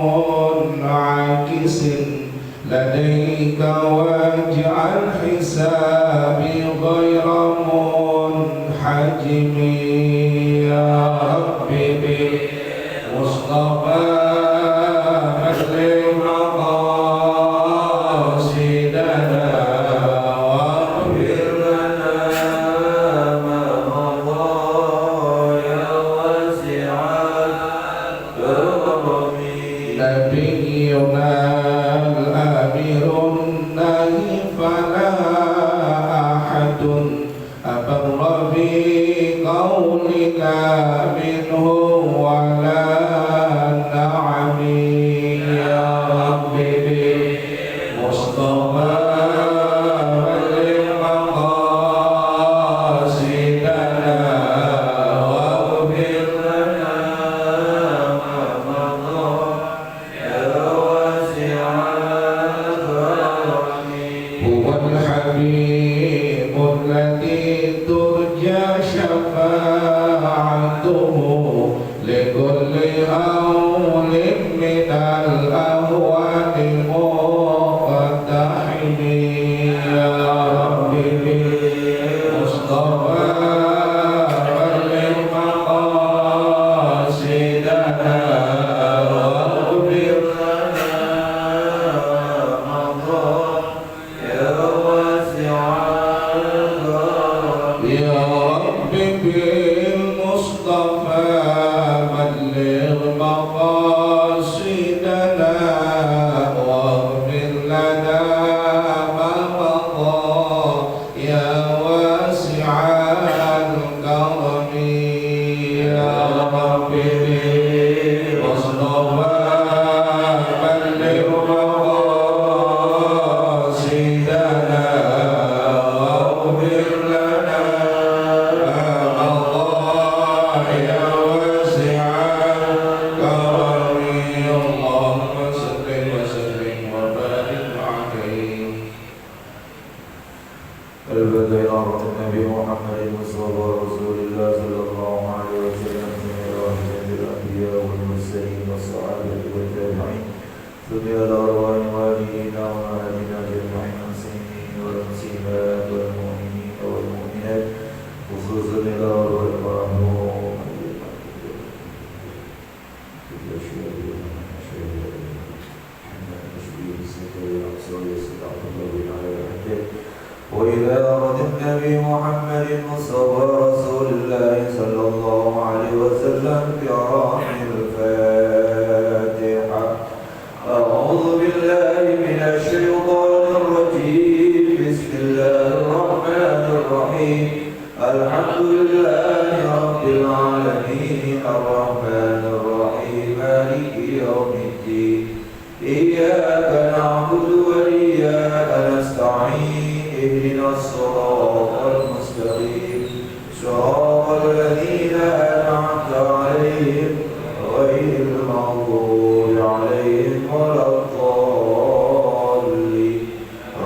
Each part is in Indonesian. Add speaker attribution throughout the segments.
Speaker 1: منعكس لديك واجعل حسابي غير منحجم يا ربي بالمصطفى بلغ مقاصدنا واغفر لنا ما مضى يا واسع الكرم نبينا الأمير النهي فلا أحد أبر بقولنا منه ولا نعم يا ربي بالمصطفى بلغ مقاصدنا واغفر لنا ما مضى يا واسع الكرم هو الحبيب الذي ترجى شفاعته لكل هول من الأهوال مقتحم يا ربي بالمصطفى بلغ مقاصدنا واغفر لنا ما مضى يا واسع الكرم يا ربي بالمصطفى بلغ مقاصدنا واغفر لنا ما مضى يا واسع الكرم يا ربي بالمصطفى بلغ مقاصدنا واغفر لنا ما مضى يا واسع الكرم اللهم صل وسلم وبارك عليه
Speaker 2: البديعة النبي محمد المصطفى رسول الله صلى الله عليه وسلم من رحمة الأنبياء والمرسلين والصحابة والتابعين ثم إلى أرواح والدينا وأهلنا أجمعين المسلمين والمسلمات والمؤمنين والمؤمنات خصوصا إلى أرواح المرحوم وإلى أرض النبي محمد المصطفى رسول الله صلى الله عليه وسلم بأرواح الفاتحة أعوذ بالله من الشيطان الرجيم بسم الله الرحمن الرحيم الحمد لله رب العالمين الرحمن الرحيم مالك يوم الدين إياك نعبد وإياك نستعين اهدنا الصراط المستقيم صراط الذين أنعمت عليهم غير المغضوب عليهم ولا الضالين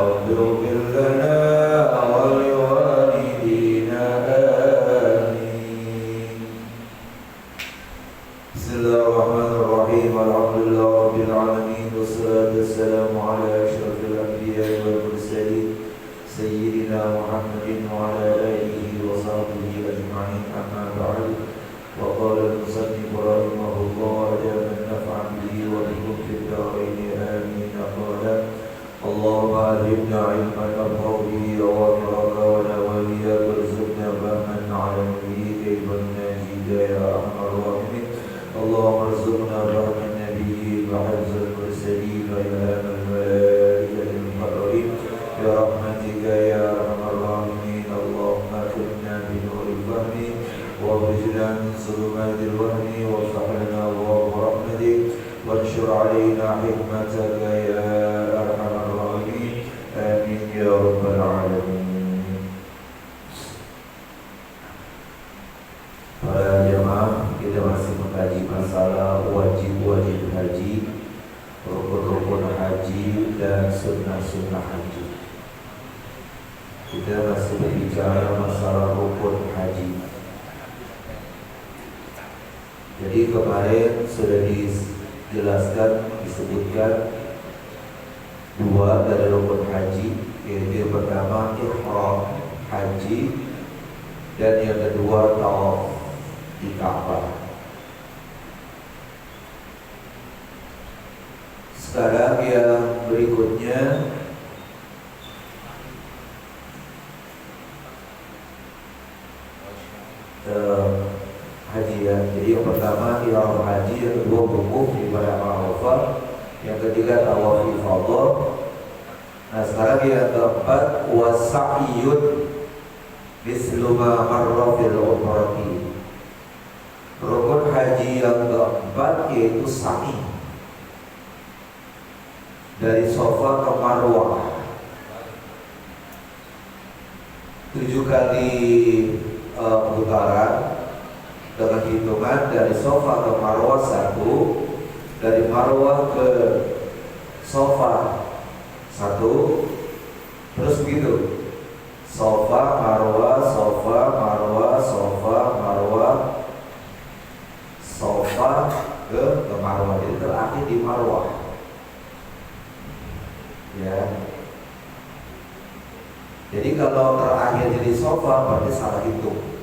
Speaker 2: رب اغفر لنا ولوالدينا آمين بسم الله الرحمن الرحيم الحمد لله رب العالمين والصلاة والسلام على أشرف الأنبياء والمرسلين سيدنا محمد وعلى آله وصحبه أجمعين أما بعد وقال المصنف رحمه الله أجاب النفع به وبكم في الدارين آمين قال اللهم ألهمنا علما نفع به أوامرك ونواهيك وارزقنا فهما نعلم به كيف نناجيك يا أرحم الراحمين اللهم ارزقنا فهم النبيين وحفظ المرسلين وإلهام الملائكة المقربين برحمتك يا أرحم الراحمين اللهم أكرمنا بنور الفهم واخرجنا من ظلمات الوهم وافتح لنا أبواب رحمتك وانشر علينا حكمتك يا أرحم الراحمين آمين يا رب العالمين. Para jemaah, kita masih mengkaji masalah wajib-wajib haji, rukun-rukun haji dan sunnah-sunnah haji. Kita masih berbicara masalah rukun haji. Jadi kemarin sudah jelaskan disebutkan dua dari rukun haji, yaitu yang pertama ihram haji dan yang kedua tawaf di Ka'bah. Sekarang yang berikutnya haji ya. Jadi yang pertama ihram haji, yang kedua wukuf di padang Arafah, yang ketiga tawaf ifadah. Nah sekarang yang keempat wasa'iyun mislu ma marra fil umrati. Rukun haji yang keempat yaitu sa'i dari Safa ke Marwah 7 kali putaran dengan hitungan dari Safa ke Marwah 1, dari Marwah ke Safa 1, terus begitu Safa Marwah Safa Marwah Safa Marwah Safa ke Marwah, jadi terakhir di Marwah ya. Jadi kalau terakhir di Safa berarti salah hitung,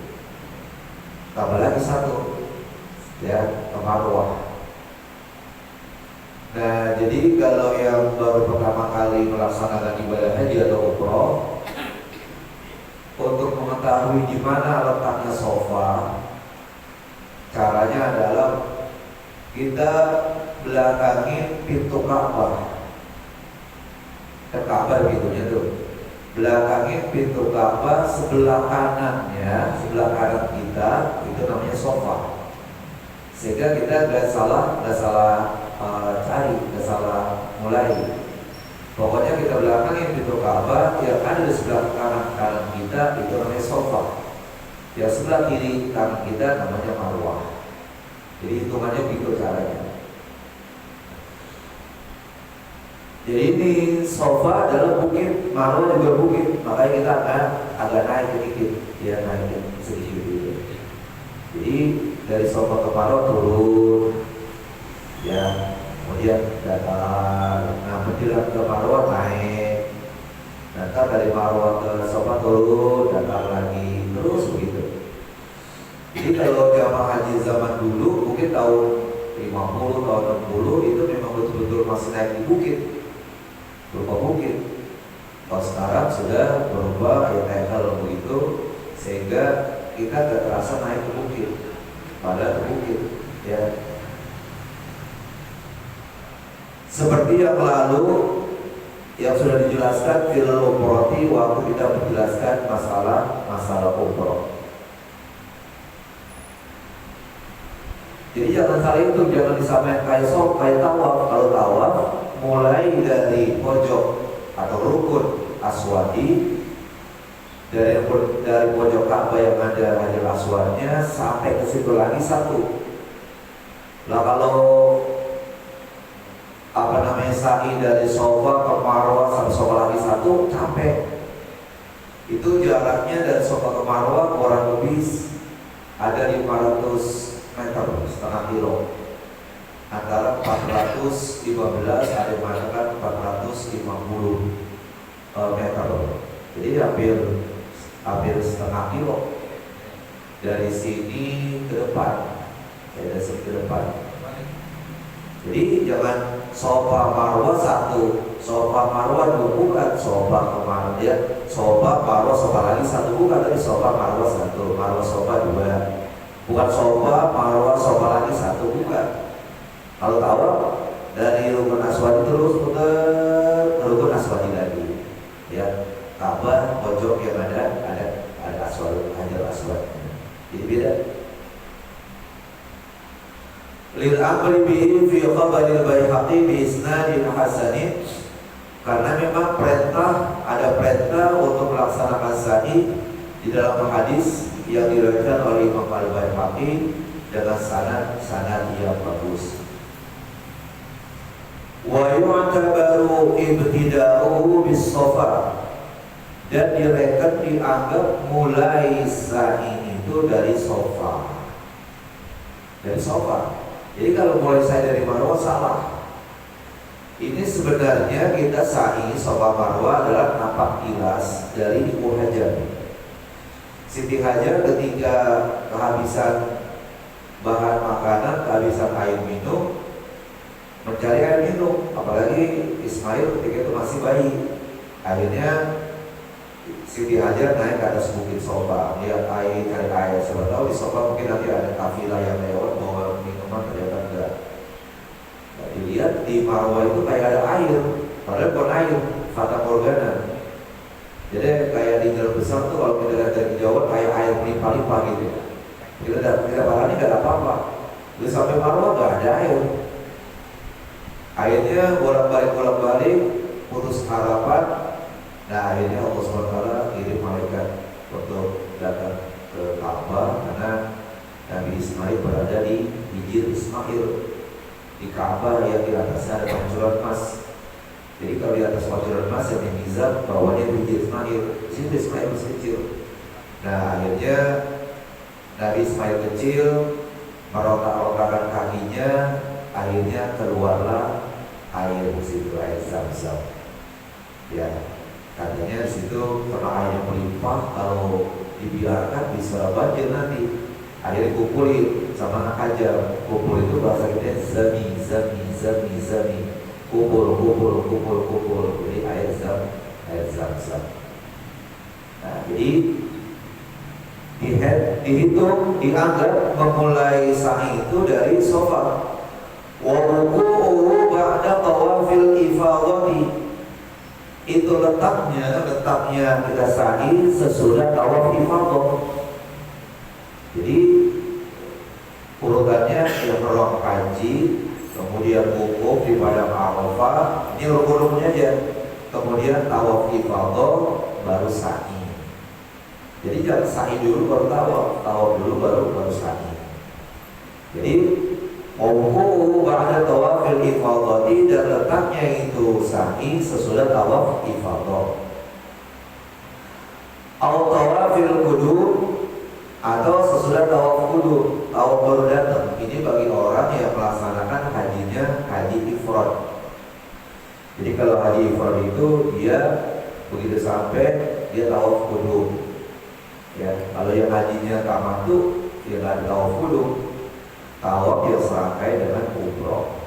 Speaker 2: tambah lagi 1 ya ke Marwah. Nah jadi kalau yang baru pertama kali melaksanakan ibadah haji atau umroh, untuk mengetahui di mana letaknya Safa, caranya adalah kita belakangin pintu Ka'bah. Ke Ka'bah gitunya tuh, belakangin pintu Ka'bah sebelah kanannya, sebelah kanan kita itu namanya Safa. Sehingga kita gak salah cari, gak salah mulai. Pokoknya kita belakangin pintu Ka'bah, yang ada di sebelah kanan kita itu namanya Safa, yang sebelah kiri kanan kita namanya Marwah. Jadi hitungannya begitu caranya. Jadi ini Safa adalah bukit, Marwah juga bukit, makanya kita akan agak naik sedikit, ya naikin sedikit dulu. Jadi dari Safa ke Marwah turun, ya kemudian datar, nah menjelang ke Marwah naik, datar dari Marwah ke Safa turun, datar lagi, terus begitu. Jadi kalau jamaah haji zaman dulu mungkin tahun 50, tahun 60 itu memang betul-betul masih naik di bukit, berupa bukit. Kalau sekarang sudah berubah ya kayak kalau begitu, sehingga kita gak terasa naik ke bukit, pada ke bukit ya. Seperti yang lalu yang sudah dijelaskan fil umrati waktu kita menjelaskan masalah umroh. Jadi jangan salah itu, jangan disamain kayak tawaf. Kalau tawaf mulai dari pojok atau rukun aswadi, dari pojok Ka'bah yang ada Hajar Aswadnya sampai ke situ lagi 1. Lah kalau sa'i dari Safa ke Marwah sampai Safa lagi 1 capek. Itu jaraknya dari Safa ke Marwah kurang lebih ada 500 meter, setengah kilo, antara 415, ada yang mengatakan 450 meter. Jadi hampir setengah kilo dari sini ke depan, dari sini ke depan. Jadi jangan Safa Marwah 1, Safa Marwah 2, bukan Safa ke Marwah ya, Safa Marwah Safa lagi 1, bukan, tapi Safa Marwah 1, Marwah Safa 2. Bukan Safa Marwah Safa lagi 1, bukan. Kalau tawaf dari rukun aswadi terus putar ke rukun aswadi lagi, ya Ka'bah pojok yang ada aswad, Hajar Aswad. Jadi beda. Lil amri bihi fi khabaril Baihaqi bi isnadin hasanin, karena memang ada perintah untuk melaksanakan sa'i di dalam hadis yang diriwayatkan oleh Imam Al-Baihaqi dengan sanad yang bagus. Wa yu'tabaru ibtida'uhu bis Safa, dan dianggap mulai sa'i itu dari Safa. Dari Safa. Jadi kalau mulai sa'i dari Marwah salah. Ini sebenarnya kita sa'i Safa Marwah adalah napak tilas dari Ibu Hajar. Siti Hajar ketika kehabisan bahan makanan, kehabisan air minum, mencari air minum, apalagi Ismail ketika itu masih bayi. Akhirnya Siti Hajar naik ke atas bukit Sofa, lihat air, cari air. Siapa tahu di Sofa mungkin nanti ada kafilah yang lewat bawa minuman, ternyata enggak. Nah, dilihat di Marwah itu kayak ada air, padahal bukan air, fata morgana. Jadi kayak di jalan besar tuh kalau kita lihat dari jauh kayak air melimpah-limpah gitu ya. Kita barangnya nggak ada apa-apa. Terus sampai Marwah nggak ada air. Akhirnya bolak-balik putus harapan. Nah akhirnya Allah SWT kirim malaikat untuk datang ke Ka'bah karena Nabi Ismail berada di Hijir Ismail, di Ka'bah yang di atasnya ada pancuran emas. Jadi kalau di atas pancuran emas yang di mizan bawahnya Hijir Ismail, situ Ismail masih kecil. Nah akhirnya Nabi Ismail kecil merotak-rotakan kakinya, akhirnya keluarlah air di situ, air Zam-Zam. Ya. Katanya di situ karena airnya melimpah, kalau dibiarkan bisa banjir nanti. Akhirnya kumpulin sama anak Hajar. Kumpul itu bahasa kita zami. Kumpul. Jadi air Zam-Zam. Nah, jadi dihitung, dianggap memulai sa'i itu dari Sofa. Wa wuqu'uhu ba'da tawafil ifadati. Itu letaknya kita sa'i sesudah tawaf ifadah. Jadi urutannya yang pertama haji, kemudian wukuf di padang Arafah, ini rukun-rukunnya aja. Kemudian tawaf ifadah, baru sa'i. Jadi jangan sa'i dulu baru tawaf dulu baru sa'i. Jadi wuku'u ba'da tawafil ifadati, dan letaknya itu sa'i sesudah tawaf ifadah. Atau tawafil qudum, atau sesudah tawaf qudum, tawaf baru datang. Ini bagi orang yang melaksanakan hajinya haji ifrad. Jadi kalau haji ifrad itu dia begitu sampai dia tawaf qudum. Ya, kalau yang hajinya tamattu dia nggak ada tawaf qudum. Tawaf yang serangkai dengan umroh.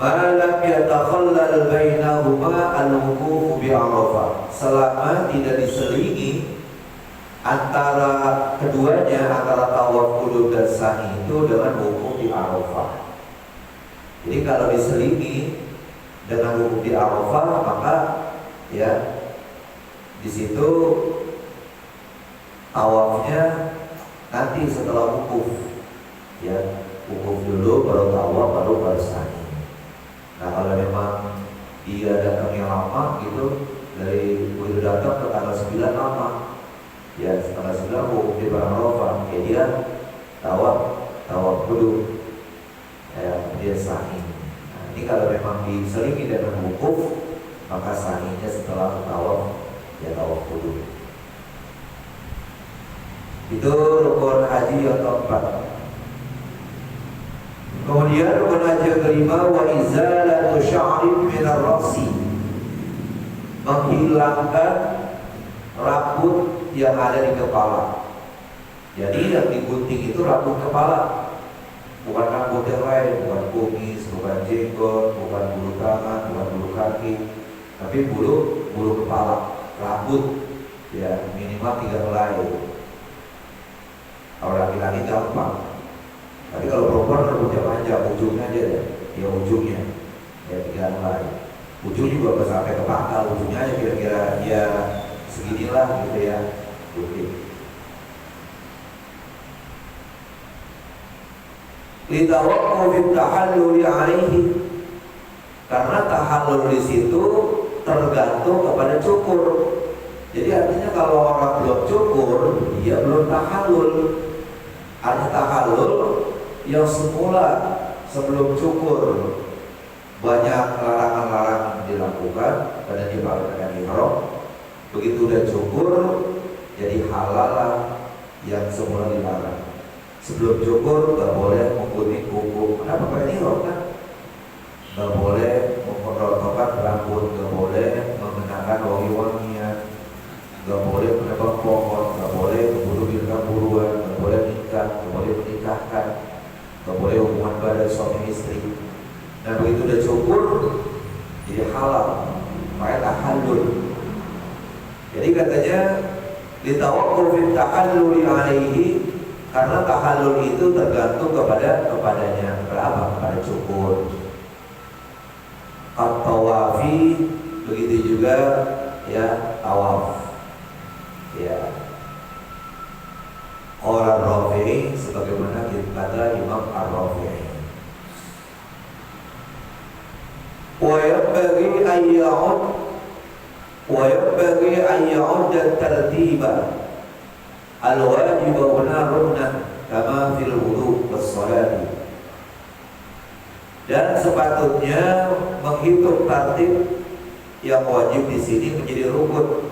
Speaker 2: Malam yatakhallal bainahuma al-wuquf bi Arafah, selama tidak diselingi antara keduanya, antara tawaf qudum dan sa'i itu dengan wukuf di Arafah. Jadi kalau diselingi dengan wukuf di Arafah, maka ya di situ tawafnya nanti setelah wukuf. Ya, wukuf dulu baru tawaf baru sa'i. Nah kalau memang dia datangnya lama gitu, dari begitu datang ke tanggal 9 lama, ya tanggal 9 wukuf di Padang Arafah, ya dia tawaf dulu, ya dia sa'i. Nah, ini kalau memang diselingi dengan wukuf, maka sa'inya setelah tawaf, ya tawaf dulu. Itu rukun haji yang keempat. Kemudian rukun haji yang kelima, wa izalatu sya'rin minar ra'si, menghilangkan rambut yang ada di kepala. Jadi yang digunting itu rambut kepala, bukan rambut yang lain, bukan kumis, bukan jenggot, bukan bulu tangan, bukan bulu kaki, tapi bulu kepala, rambut, ya minimal 3 helai. Kalau laki-laki gampang, tapi kalau perempuan rambutnya panjang, ujungnya aja deh, ya ujungnya, ya 3 helai. Ujung juga nggak sampai ke pangkal, ujungnya aja kira-kira ya seginilah gitu ya, gunting. Litawaqqufi tahallul alaihi, karena tahallul di situ tergantung kepada cukur. Jadi artinya kalau orang belum cukur, dia belum tahallul. Artinya tahallul yang semula sebelum cukur banyak larangan-larangan dilakukan pada dipakai ihram. Begitu udah cukur, jadi halal lah yang semula dilarang. Sebelum cukur nggak boleh menggunting kuku. Kenapa pakai nihok kan? Nggak boleh memotongkan rambut, nggak boleh mengenakan wangi-wangian, nggak boleh menebang pohon, nggak boleh membunuh binatang buruan, nggak boleh nikah, nggak boleh menikahkan, nggak boleh hubungan badan suami istri. Nah begitu udah cukur jadi halal, makanya tahallul. Jadi katanya ditawakkul tahallul alaihi, karena tahallul itu tergantung kepadanya. Berapa? Kepada cukur. At-tawafi, begitu juga ya tawaf. Ya. Orang Rafi'i sebagaimana kata Imam Ar-Rafi'i. Wa yanbaghi an ya'ud at-tartiba al-wajib huna ruknan kama fil wudu was salati. Dan sepatutnya menghitung tartib yang wajib di sini menjadi rukun.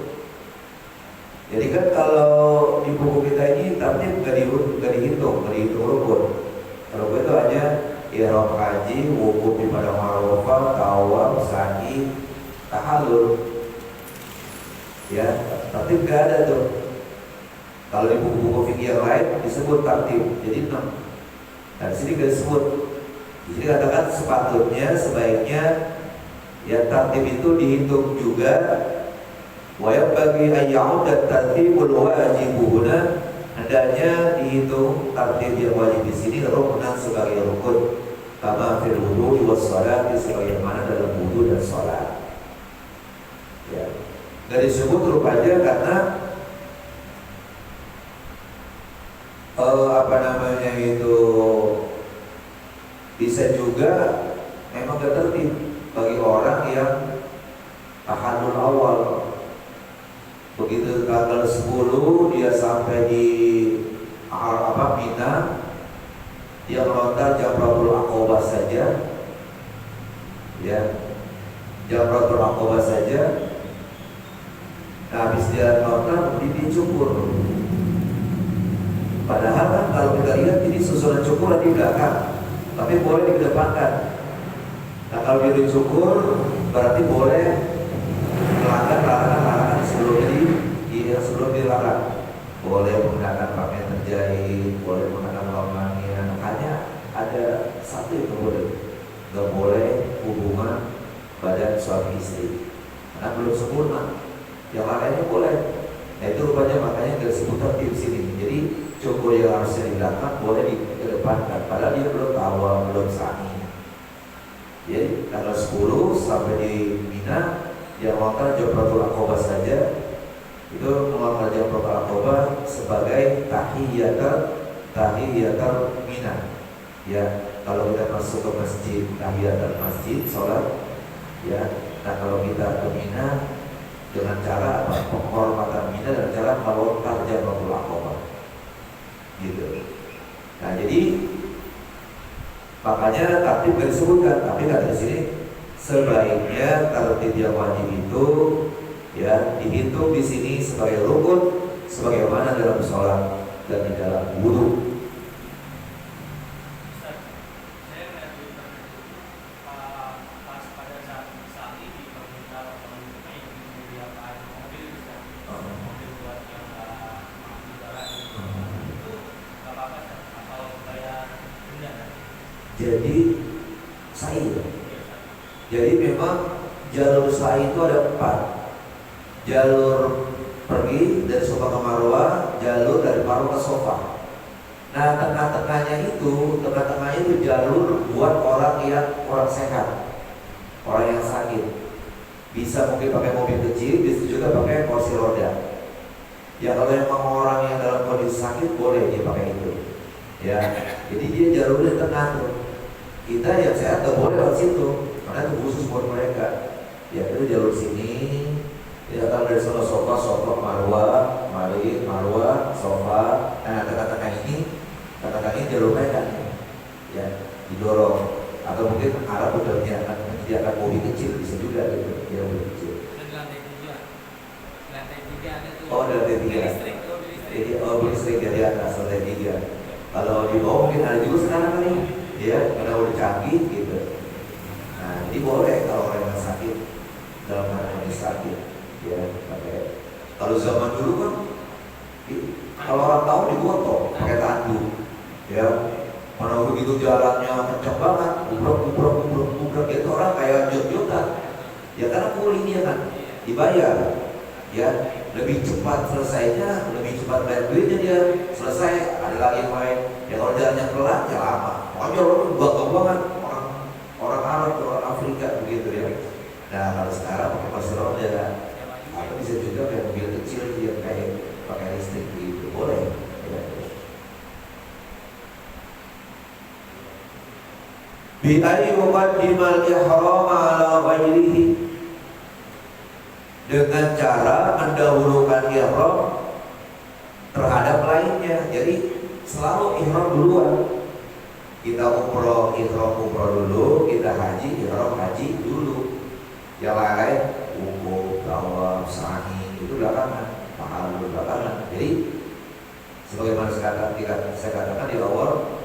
Speaker 2: Jadi kan kalau di buku kita ini tartib gak dihitung rukun. Kalau itu hanya ihram haji, wukuf di padang Arafah, tawaf, sa'i, tahallul. Ya, tartib gak ada tuh. Kalau di buku-buku fikih yang lain disebut tartib, jadi 6. Nah di sini gak disebut. Jadi katakan sepatutnya, sebaiknya ya tartib itu dihitung juga. Wa bagi ayya'ud dan tartibul wajibuna, hendaknya dihitung tartib yang wajib di sini rukunan sebagai rukun, kama fil wudu was salat, sebagaimana dalam wudu dan salat. Ya. Gak disebut rupanya karena itu bisa juga memang gak tertib bagi orang yang tahallul awal. Begitu tanggal 10 dia sampai di Mina, dia melontar Jamratul Aqobah saja, ya, Jamratul Aqobah saja. Nah, habis dia melontar, dia cukur. Padahal kan kalau kita lihat ini susunan cukur di belakang, tapi boleh dikedepankan. Nah, kalau dia dicukur berarti boleh melanggar larangan sebelum dilarang. Boleh menggunakan pakaian terjahit, boleh menggunakan wangian. Hanya ada satu yang boleh, nggak boleh hubungan badan suami istri, karena belum sempurna. Yang lainnya boleh. Nah itu rupanya makanya nggak disebut tertib sini. Jadi cukur yang harusnya di belakang boleh dikedepankan, padahal dia belum tawaf, belum sa'i. Jadi tanggal 10 sampai di Mina, yang melontar Jamratul Aqobah saja. Itu melontar Jamratul Aqobah sebagai tahiyatul Mina. Ya, kalau kita masuk ke masjid, tahiyatul masjid, sholat. Ya, nah kalau kita ke Mina dengan cara penghormatan Mina dan cara melontar Jamratul Aqobah. Gitu. Nah jadi makanya tartib gak disebutkan, tapi kata di sini sebaiknya tartib yang wajib itu ya dihitung di sini sebagai rukun, sebagaimana dalam sholat dan di dalam wudu. Jadi sa'i. Jadi memang jalur sa'i itu ada 4. Jalur pergi dari Safa ke Marwah, jalur dari Marwah ke Safa. Nah tengah-tengahnya itu jalur buat orang sehat, orang yang sakit. Bisa mungkin pakai mobil kecil, bisa juga pakai kursi roda. Ya kalau memang orang yang dalam kondisi sakit boleh dia pakai itu. Ya, jadi dia jalurnya tengah tuh. Kita yang sehat gak boleh lewat situ, karena itu khusus buat mereka. Ya itu jalur sini. Ya kalau dari sana Safa, Marwah, Marwah, Safa. Nah tengah-tengah ini jalur mereka. Ya didorong. Atau mungkin Arab udah menyediakan mobil kecil, bisa juga gitu. Ya mobil kecil. Lantai 3 ada tuh. Oh ada lantai 3. Jadi listrik dari atas lantai 3. Kalau di bawah mungkin ada juga sekarang kali, ya, karena udah canggih gitu. Nah, jadi boleh kalau orang yang sakit dalam keadaan sakit, ya, pakai. Kalau zaman dulu kan, kalau orang tahu digotong pakai tandu, ya. Mana begitu jalannya kencang banget, bubrok, itu orang kayak jot-jotan. Ya karena kulingnya kan dibayar, ya, lebih cepat selesainya, lebih cepat bayar duitnya dia selesai, ada lagi yang main. Ya kalau jalannya pelan ya lama. Makanya orang bangga banget orang Arab, orang Afrika begitu ya. Nah kalau sekarang pakai kursi roda, atau bisa juga kayak mobil kecil yang kayak pakai listrik gitu, boleh. Ya. Bi ay yuqaddimal ihram ala ghairihi, dengan cara mendahulukan ihram terhadap lainnya. Jadi selalu ihram duluan. Kita umroh, ihram umroh dulu, kita haji, ihram haji dulu. Yang lain wukuf, tawaf, sa'i itu belakangan, tahallul belakangan. Jadi sebagaimana saya katakan di awal,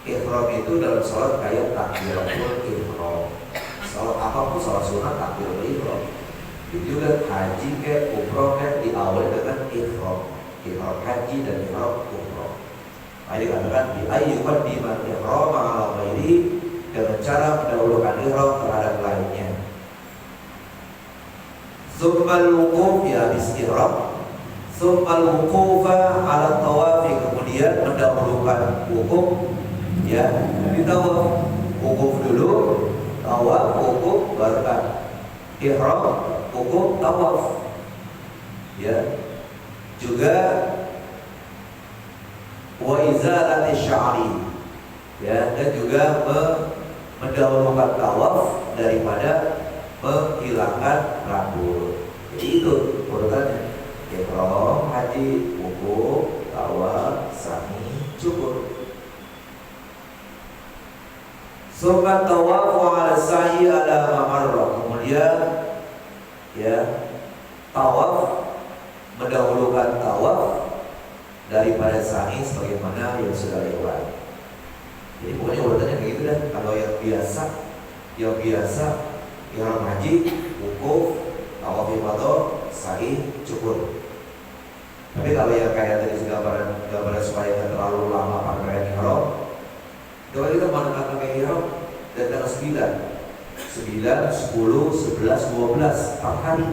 Speaker 2: ihram itu dalam sholat kayak takbiratul ihram. Sholat apapun, sholat sunat takbiratul ihram. Itu juga haji ke umroh kan diawali dengan ihram haji dan ihram umroh. Jadi katakan di ayyukan di ihram ala ghairi, dengan cara mendahulukan ihram terhadap lainnya. Tsummal wuquf, ya habis ihram, tsummal wuqufa ala tawafi, kemudian mendahulukan wukuf, ya, di tawaf. Wukuf dulu, tawaf, wukuf, baru kan ihram, wukuf, tawaf. Ya. Juga wa izalati sya'ri, ya, dan juga mendahulukan tawaf daripada menghilangkan rambut. Jadi itu urutannya: ihram, haji, wukuf, tawaf, sa'i, cukur. Summa tawafu ala sa'i ala mamarrah, kemudian, ya, tawaf, mendahulukan tawaf daripada sa'i sebagaimana yang sudah lewat. Jadi pokoknya urutannya kayak gitu dah. Kalau yang biasa ihram haji, wukuf, tawaf ifadah, sa'i, cukur. Tapi kalau yang kayak tadi gambaran supaya tidak terlalu lama pakaian ihram, coba kita menggunakan pakaian ihram dan tanggal 9, 10, 11, 12 4 hari.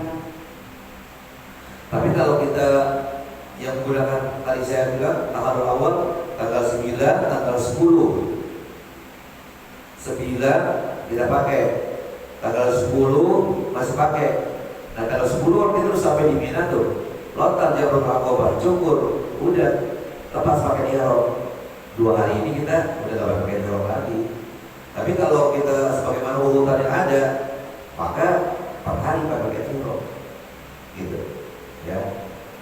Speaker 2: Tapi kalau kita yang menggunakan tadi saya bilang tanggal awal, tanggal 9, tanggal 10 kita pakai, tanggal 10 masih pakai. Nah tanggal 10 waktu itu sampai di Mina tuh, lontar Jamratul Aqabah, cukur, udah lepas pakai ihram. 2 hari ini kita udah gak pakai ihram lagi. Tapi kalau kita sebagaimana urutan yang ada, maka 4 hari pakai ihram, gitu, ya.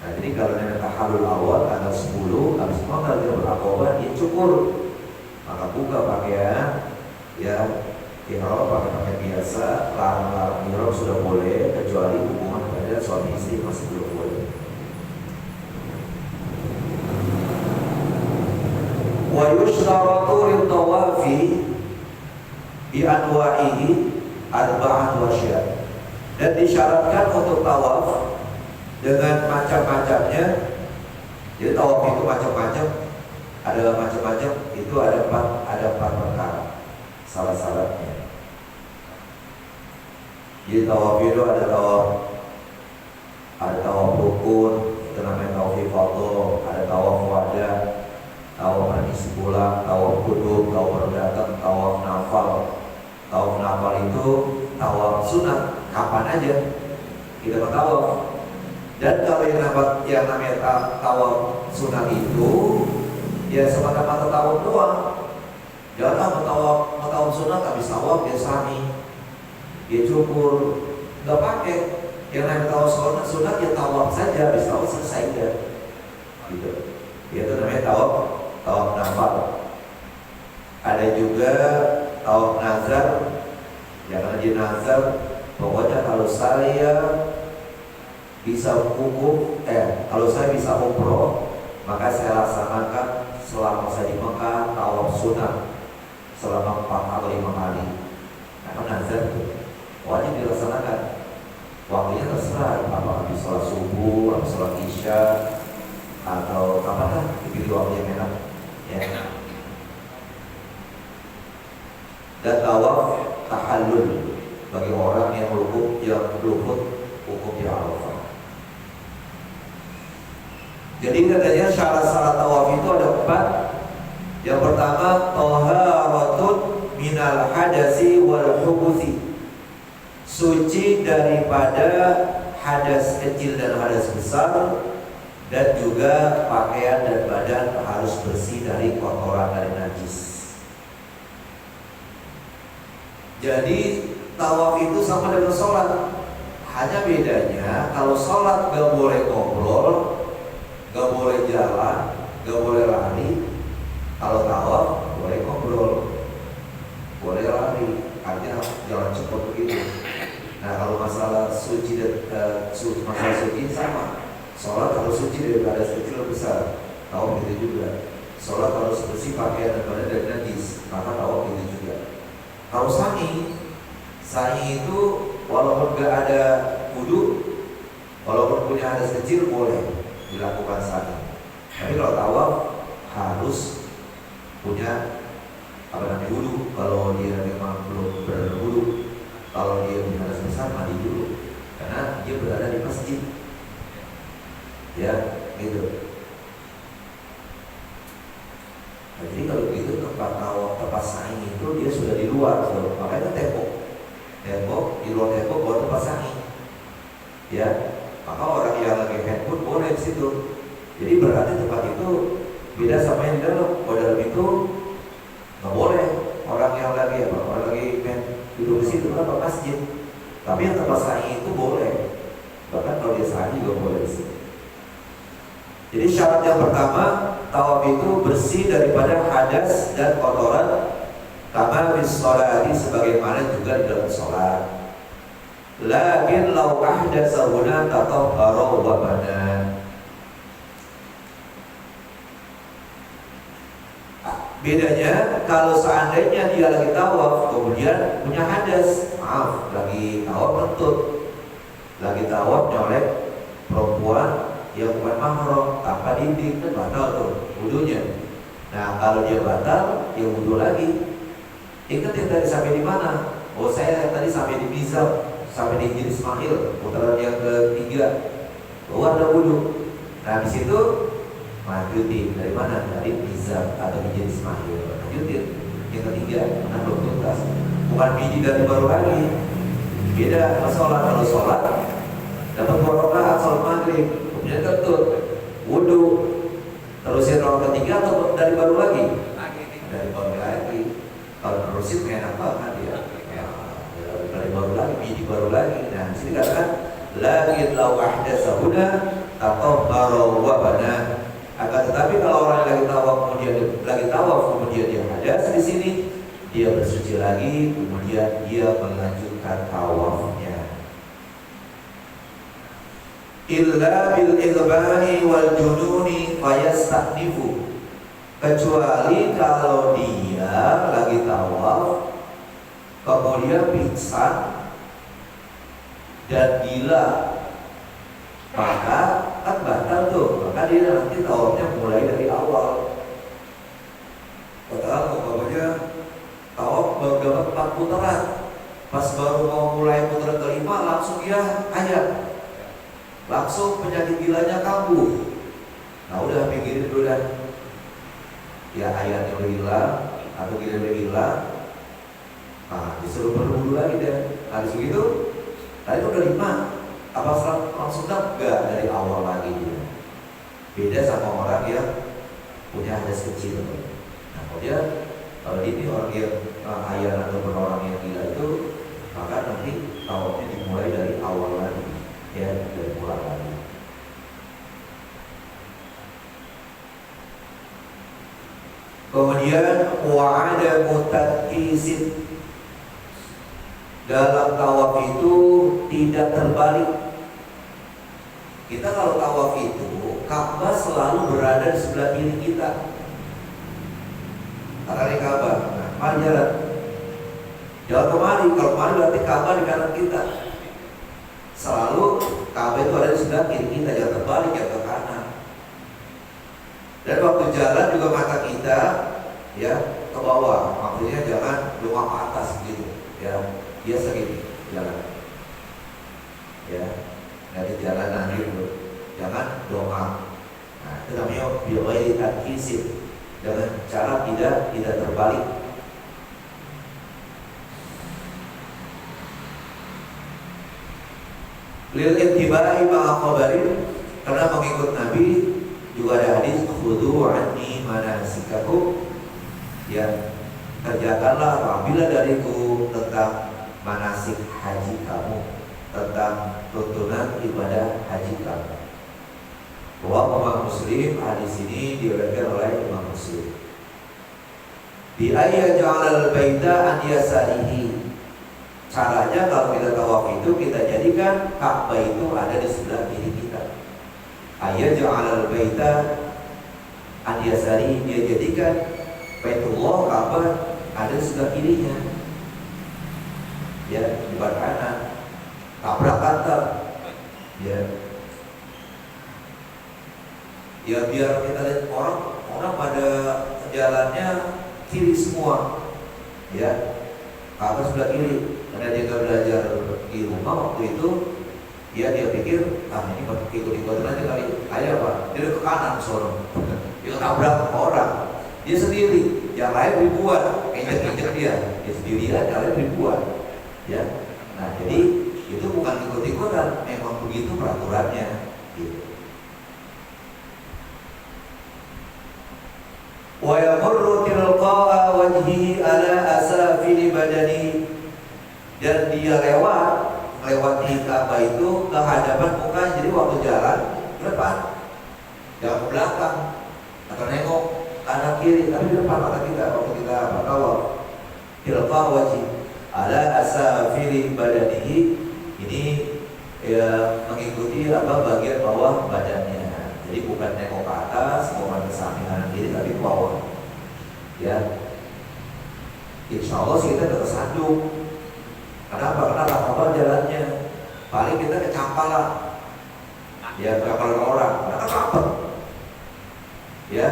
Speaker 2: Nah jadi kalau ada tahallul awal tanggal 10, habis lontar Jamratul Aqabah, dia cukur, maka buka pakaian, ya, ihram pakai biasa. Larang ihram sudah boleh, kecuali hubungan pada suami istri masih belum boleh. Wa yushtaratu lit-tawafi bi anwa'ihi arba'an wasya, dan disyaratkan untuk tawaf dengan macam-macamnya. Jadi tawaf itu macam-macam, ada macam-macam, itu ada empat perkara syarat-syaratnya. Jadi tawaf itu ada tawaf rukun, itu namanya tawaf ifadah, ada tawaf wadah, tawaf permisi pulang, tawaf qudum, tawaf datang, tawaf nafal. Tawaf nafal itu tawaf sunat, kapan aja kita bertawaf. Dan kalau yang namanya tawaf sunat itu, ya semata-mata tawaf doang. Jangan tawaf sunat habis tawaf dia sa'i, dia cukur, nggak pakai. Yang namanya tawaf sunat ya tawaf saja, habis tawaf selesai ya, gitu. Itu namanya tawaf nafal. Ada juga tawaf nazar. Jangan di nazar, pokoknya kalau saya bisa kalau saya bisa umroh, maka saya laksanakan selama saya di Mekah tawaf sunat selama 4 atau 5 kali. Nah, nazar itu wajib dilaksanakan. Waktunya terserah, apakah di sholat subuh, atau sholat isya, atau kapan lah, dipilih waktu yang enak. Ya. Dan tawaf tahallul bagi orang yang luput hukum di Arafah. Jadi katanya syarat-syarat tawaf itu ada 4. Yang pertama, taharatun minal hadasi wal hubusi, suci daripada hadas kecil dan hadas besar, dan juga pakaian dan badan harus bersih dari kotoran dari najis. Jadi tawaf itu sama dengan sholat, hanya bedanya kalau sholat gak boleh ngobrol, gak boleh jalan, gak boleh lari. Kalau tawaf boleh ngobrol, boleh lari, artinya jalan cepat begitu. Nah, kalau masalah suci dan masalah suci sama. Sholat harus suci daripada kecil besar, tawaf gitu juga. Sholat harus bersih pakaian dan badan dari najis, maka tawaf gitu juga. Kalau sa'i itu walaupun gak ada wudu, walaupun punya hadas kecil boleh dilakukan sa'i. Tapi kalau tawaf harus punya wudu. Kalau dia memang belum berwudu, kalau dia punya hadas besar mandi dulu, karena dia berada di masjid. Ya, gitu. Nah, jadi kalau gitu tempat sa'i itu dia sudah di luar, makanya tembok di luar tembok buat tempat sa'i. Ya, maka orang yang lagi handphone boleh di situ. Jadi berarti tempat itu beda sama yang di dalam. Kalau dalam itu nggak boleh. Orang yang lagi duduk di situ kan masjid. Tapi yang tempat sa'i itu boleh. Bahkan kalau dia sa'i juga boleh di situ. Jadi syarat yang pertama, tawaf itu bersih daripada hadas dan kotoran, kama bis sholati, sebagaimana juga di dalam sholat. Lakin law ahdatsa huna tatahhara wa badan. Bedanya kalau seandainya dia lagi tawaf kemudian punya hadas, lagi tawaf kentut, lagi tawaf nyolek perempuan yang bukan mahram tanpa dinding, kan batal tuh wudunya. Nah, kalau dia batal, dia wudu lagi. Ingat yang tadi sampai di mana? Oh, saya tadi sampai di Mizab, sampai di Jin Ismail, putaran yang ketiga. Oh, ada wudu. Nah, di situ lanjutin dari mana? Dari Mizab atau di Jin Ismail. Lanjutin yang ketiga, karena belum tuntas. Bukan biji dari baru lagi. Beda sama sholat. Kalau sholat dapat 2 rakaat sholat maghrib, kemudian kentut, wudu, terusin rakaat ketiga atau dari baru lagi? Dari baru lagi. Kalau terusin enak banget ya. Dari baru lagi, biji baru lagi. Nah, di sini katakan lakin law ahdatsa huna tatahhara wa bana. Akan tetapi kalau orang yang lagi tawaf kemudian dia hadas di sini, dia bersuci lagi, kemudian dia melanjutkan tawafnya. Illa bil idbani wal jununi fayastahnifu, kecuali kalau dia lagi tawaf kemudian pingsan dan gila, maka kan batal tuh, maka dia nanti tawafnya mulai dari awal. Padahal umpamanya tawaf baru dapat 4 putaran, pas baru mau mulai putaran kelima langsung dia ayat, langsung penyakit gilanya kambuh. Nah, udah pikirin dulu dah, ya ayatnya udah hilang atau gila udah hilang, nah disuruh berwudu lagi deh. Nah begitu tadi udah 5, apa langsung enggak, dari awal lagi dia. Beda sama orang yang punya hadas kecil. Nah kemudian kalau ini orang yang ayat atau orang yang gila itu, maka nanti tawafnya dimulai dari awal lagi, ya, dari mulai lagi. Kemudian wa'ada mutaqisin, dalam tawaf itu tidak terbalik. Kita kalau tawaf itu Ka'bah selalu berada di sebelah kiri kita. Karena di Ka'bah. Nah, mari jalan. Jangan kemari. Kalau kemari berarti Ka'bah di kanan kita. Selalu Ka'bah itu ada di sebelah kiri kita, jangan terbalik ya ke kanan. Dan waktu jalan juga mata kita ya ke bawah. Maksudnya jangan doang ke atas gitu. Ya, biasa gitu jalan. Ya, dari jalanan gitu. Jangan dongak. Nah, itu namanya biwai tatkisir. Dengan cara tidak terbalik. Lil ittiba'i ma'a khabarin, karena mengikut Nabi juga ada hadis khudhu anni manasikakum, ya kerjakanlah ambillah dariku tentang manasik haji kamu, tentang tuntunan ibadah haji kamu. Bahwa Imam Muslim, hadis ini diriwayatkan oleh Imam Muslim. Bi ayya ja'alal baita an yasarihi. Caranya kalau kita tawaf itu kita jadikan Ka'bah itu ada di sebelah kiri kita. Ayya ja'alal baita an yasarihi, dia jadikan Baitullah Ka'bah ada di sebelah kirinya. Ya, di sebelah kanan. Tabrak kata. Ya. Ya biar kita lihat orang pada jalannya kiri semua, ya Ka'bah sebelah kiri. Karena dia nggak belajar di rumah waktu itu, dia pikir ini ikut-ikutan aja kali. Ayo apa? Dia ke kanan sorong, dia tabrak orang, dia sendiri, yang lain ribuan, injek dia sendirian, yang lain ribuan, ya. Nah jadi itu bukan ikut-ikutan, memang begitu peraturannya. Gitu. Wa yamurru tilqa'a wajhihi ala asafili badani, dan dia melewati Ka'bah itu ke hadapan mukanya. Jadi waktu jalan ke depan, jangan ke belakang atau nengok kanan kiri, tapi di depan mata kita waktu kita bertawaf. Tilqa'a wajhi ala asafili badanihi, ini ya mengikuti bagian bawah badannya. Jadi bukan nengok ke atas, bukan ke samping kanan kiri, tapi ke bawah. Ya, insya Allah sih kita tersandung. Kenapa? Karena apa jalannya? Paling kita kecampalan. Ya, kecampalan orang. Karena rapet. Ya,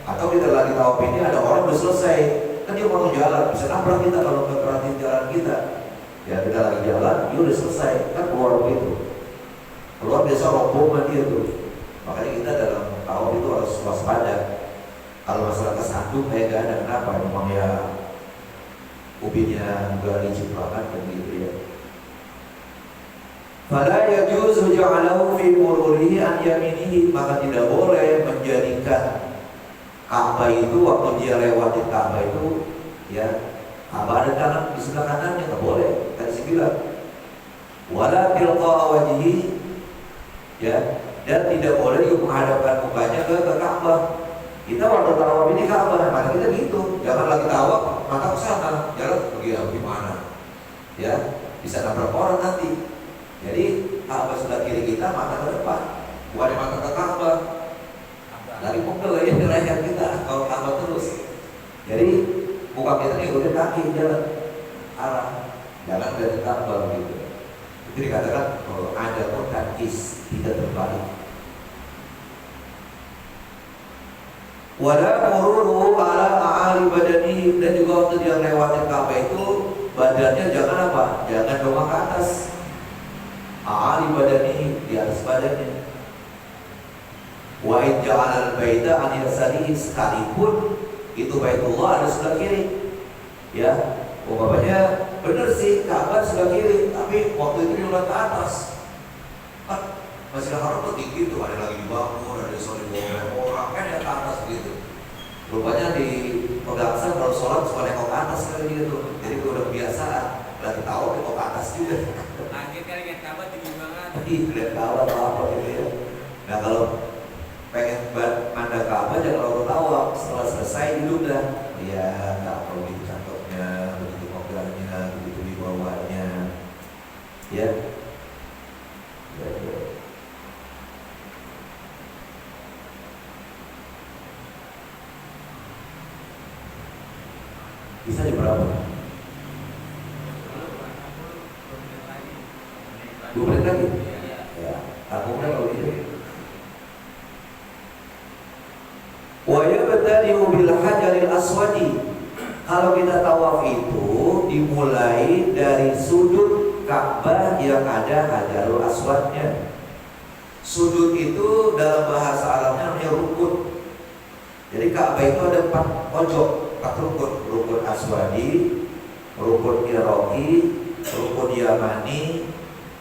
Speaker 2: atau kita lagi tawaf ini ada orang udah selesai, kan dia mau jalan, bisa nabrak kita kalau nggak perhatiin jalan kita. Ya, kita lagi jalan, dia udah selesai, kan keluar begitu. Keluar biasa rombongan dia tuh. Makanya kita dalam tawaf itu harus waspada. Kalau masalah kesandung kayak gak ada, kenapa? Memang ya ubinya juga licin banget begitu ya. Fala yajuzu ja'alahu fi mururihi an yaminihi, maka tidak boleh menjadikan Ka'bah itu waktu dia lewati Ka'bah itu ya Ka'bah ada kanan di sebelah kanannya, nggak boleh. Tadi saya bilang wala tilqa'a wajhihi, ya, dan tidak boleh menghadapkan mukanya ke Ka'bah. Kita waktu tawaf ini Ka'bah, maka kita gitu, jangan lagi tawaf mata ke sana, jalan gimana? Ya, bisa nabrak orang nanti. Jadi Ka'bah sebelah kiri kita, mata ke depan, bukan mata ke Ka'bah. Dari pegel ya nelayan kita kalau Ka'bah terus. Jadi muka kita ngikutin kaki jalan arah, jangan dari Ka'bah gitu. Itu dikatakan ada tatkis, tidak terbalik. Wala mururu ala a'ali badani, dan juga waktu dia lewatin Ka'bah itu badannya jangan apa? Jangan dongak ke atas. A'ali badani, di atas badannya. Wa in ja'alal baita an yasarihi, sekalipun itu Baitullah ada sebelah kiri. Ya, umpamanya benar sih Ka'bah sebelah kiri, tapi waktu itu dia udah ke atas. Kan Masjidil Haram tuh tinggi tuh, ada lagi dibangun, ada di bawah orang, kan ya ke atas gitu. Rupanya di Pegangsaan kalau sholat suka nengok ke atas kali gitu. Jadi gue udah kebiasaan, lagi tahu nengok ke atas juga.
Speaker 3: Kaget kali lihat Ka'bah tinggi banget.
Speaker 2: Lihat Ka'bah atau apa gitu ya. Nah kalau pengen mandang Ka'bah jangan lalu tawa, setelah selesai duduk dah. Ya nggak perlu begitu cakepnya, begitu mobilnya, begitu wibawanya. Ya. berapa? 2 menit lagi? Ya, aku udah kalau gitu. Wa yabtadi'u bil hajaril aswadi. Kalau kita tawaf itu dimulai dari sudut Ka'bah yang ada hajarul aswadnya. Sudut itu dalam bahasa Arabnya namanya rukun. Jadi Ka'bah itu ada 4 pojok, 4 rukun. Rukun aswadi, rukun iraqi, rukun yamani,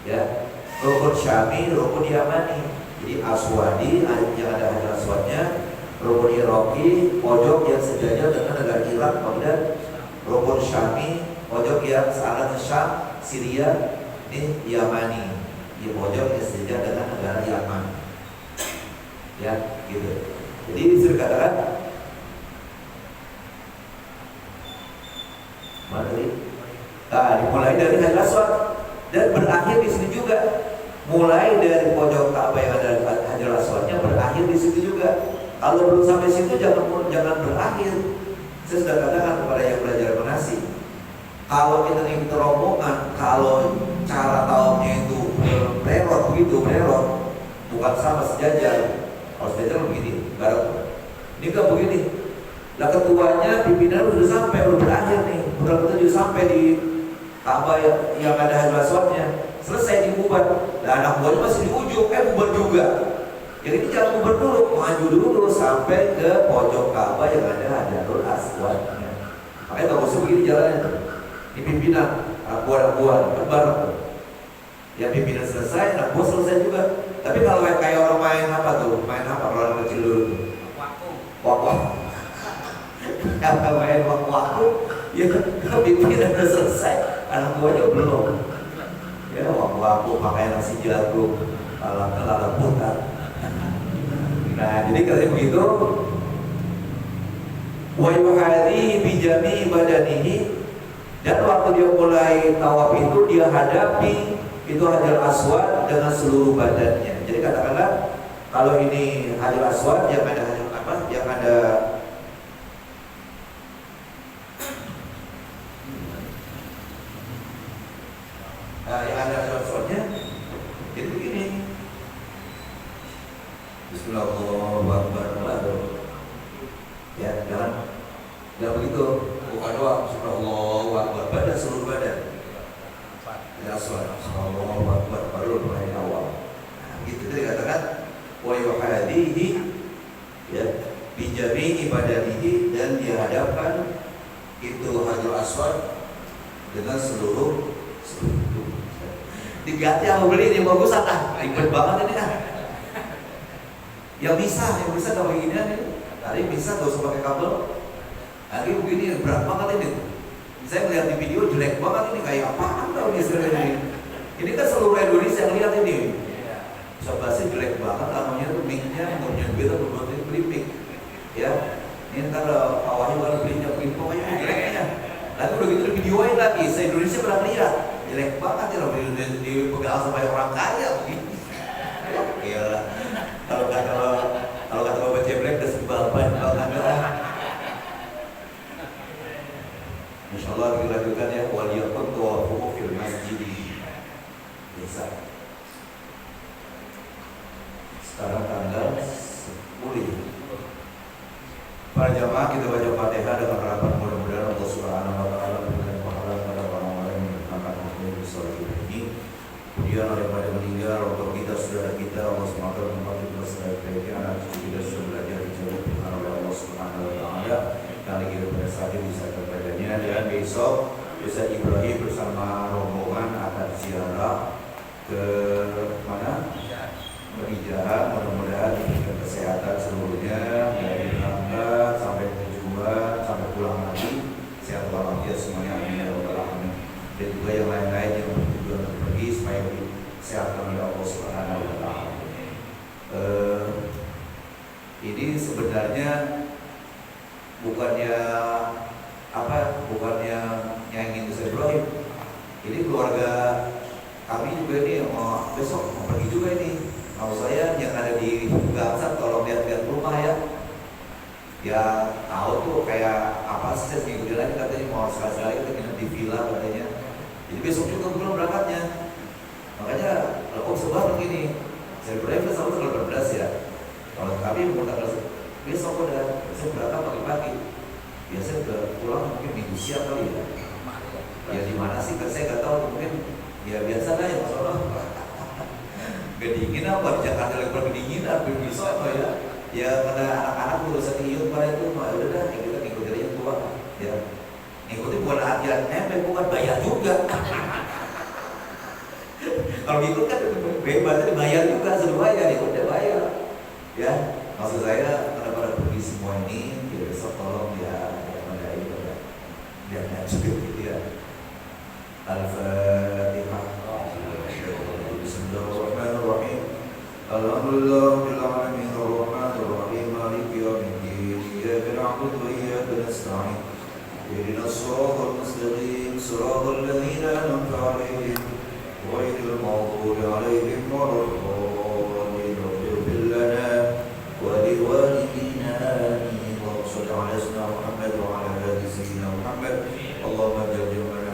Speaker 2: ya, rukun syami, rukun yamani. Jadi aswadi yang ada hajar aswadnya, rukun iraqi, pojok yang sejajar dengan negara Irak, kemudian rukun syami, pojok yang searah Syam, Syria, ini yamani, di pojok yang sejajar dengan negara Yaman. Ya, gitu. Jadi bisa dikatakan mana tadi? Dimulai dari hajar aswad dan berakhir di sini juga. Mulai dari pojok Ka'bah yang ada hajar aswadnya berakhir di situ juga. Kalau belum sampai situ jangan berakhir. Saya sudah katakan kepada yang belajar manasik, kalau kita ingin rombongan, kalau cara tawafnya itu bererot begitu, bukan sama sejajar. Kalau sejajar begini, ini enggak begini. Lah ketuanya pimpinan udah sampai, udah berakhir nih, udah menuju sampai di Ka'bah yang ada hajar aswadnya. Selesai dibubar. Nah anak buahnya masih di ujung, bubar juga. Jadi ini jangan bubar dulu, maju dulu sampai ke pojok Ka'bah yang ada hajarul aswadnya. Makanya nggak usah begini jalannya. Ini pimpinan, anak buah bareng. Ya pimpinan selesai, anak buah selesai juga. Tapi kalau kayak orang main apa kalau anak kecil dulu tuh? Wak. Kalau main wak, ya pimpinan udah selesai, anak buahnya belum. Ya wak pakai nasi jagung, lala putar. Nah jadi kalau begitu, wa yuhadi bijami badanihi, dan waktu dia mulai tawaf itu dia hadapi itu hajar aswad dengan seluruh badannya. Jadi katakanlah kalau ini hajar aswad yang ada hajar apa? Yang ada yang ada hajar aswadnya itu begini. Bismillahirrahmanirrahim. Ya, jangan begitu. Bukan doang. Bismillahirrahmanirrahim. Badan seluruh badan. Ya, Bismillahirrahmanirrahim. Baru mulai awal. Nah, gitu dia katakan wa yuhadihi, ya, bijami badanihi, dan dihadapkan itu hajar aswad dengan seluruh diganti sama beli ini bagus ribet banget ini kan. Yang bisa kalau begini nih, tadi bisa gak usah pakai kabel. Lagi begini berat banget ini. Saya melihat di video jelek banget ini, kayak apaan tau ini sebenarnya. Ini kan seluruh Indonesia lihat ini. Coba sih jelek banget, namanya tuh mic-nya punya beda berbuat beli mic. Ya, ini kalau awalnya baru belinya begini, pokoknya jeleknya. Lalu udah gitu videoin lagi, se-Indonesia pernah lihat. Jelek banget ya, dipegang sama orang kaya begini. Gila. Kalau kata Bapak Jeblek udah sebal-bal kamera. Insyaallah kita lanjutkan ya, wal yaqut wa fil masjid. Bisa. Sekarang tanggal 10. Para jamaah kita baca Fatihah dengan harapan mudah-mudahan Allah Subhanahu wa taala memberikan pahala kepada orang-orang yang melakukan hal sholat ini. Kemudian oleh pada meninggal orang kita, saudara kita, Allah SWT membantu sebaik-baiknya, anak cucu kita sudah belajar dijauhkan oleh Allah Subhanahu wa taala. Kali kita pada saat ini bisa kepadanya, dan besok Ustaz Ibrahim bersama rombongan akan ziarah ke mana? Berijahan, mudah-mudahan diberikan kesehatan seluruhnya dari berangkat sampai tujuan sampai pulang lagi, sehat walafiat semuanya, amin ya rabbal alamin. Dan juga yang lain-lain yang bertujuan untuk pergi supaya disehatkan oleh Allah Subhanahu wa taala. Ini sebenarnya bukannya nyanyiin Ustaz Ibrahim. Ini keluarga kami juga ini besok mau pergi juga ini. Mau saya yang ada di Gangsat, tolong lihat-lihat rumah ya. Ya tahu tuh kayak apa apa sih saya minggu lagi katanya mau sekali-sekali kita nginep di villa katanya. Jadi besok juga belum berangkatnya. Makanya om sebar begini, saya berangkat selalu tanggal 12 ya. Kalau kami mau tanggal besok udah saya berangkat pagi-pagi. Biasanya udah pulang mungkin minggu siang kali ya. Ya di mana sih? Kan saya nggak tahu, mungkin ya biasa lah ya Mas Allah. Kedinginan apa di Jakarta lagi kedinginan, bisa apa ya? Ya pada anak-anak urusan iut pada itu mah udah dah kita ngikutin aja tua ya. Ngikutin bukan aturan bukan bayar juga. Kalau ikut kan bebas, bayar juga seluruh ya, udah bayar. Ya, maksud saya pada pergi semua ini, ya besok tolong ya pada ini pada lihat juga gitu ya. Al-Fatihah. Bismillahirrahmanirrahim. Alhamdulillahirabbil alamin arrahmanir rahim maliki yaumiddin iyyaka na'budu wa iyyaka nasta'in ihdinas siratal mustaqim siratal ladzina an'amta 'alaihim ghairil maghdubi 'alaihim waladdallin ighfir lana wa liwalidina amin. Allahumma shalli 'ala sayyidina Muhammad wa 'ala ali sayyidina Muhammad. Allahumma ja'alna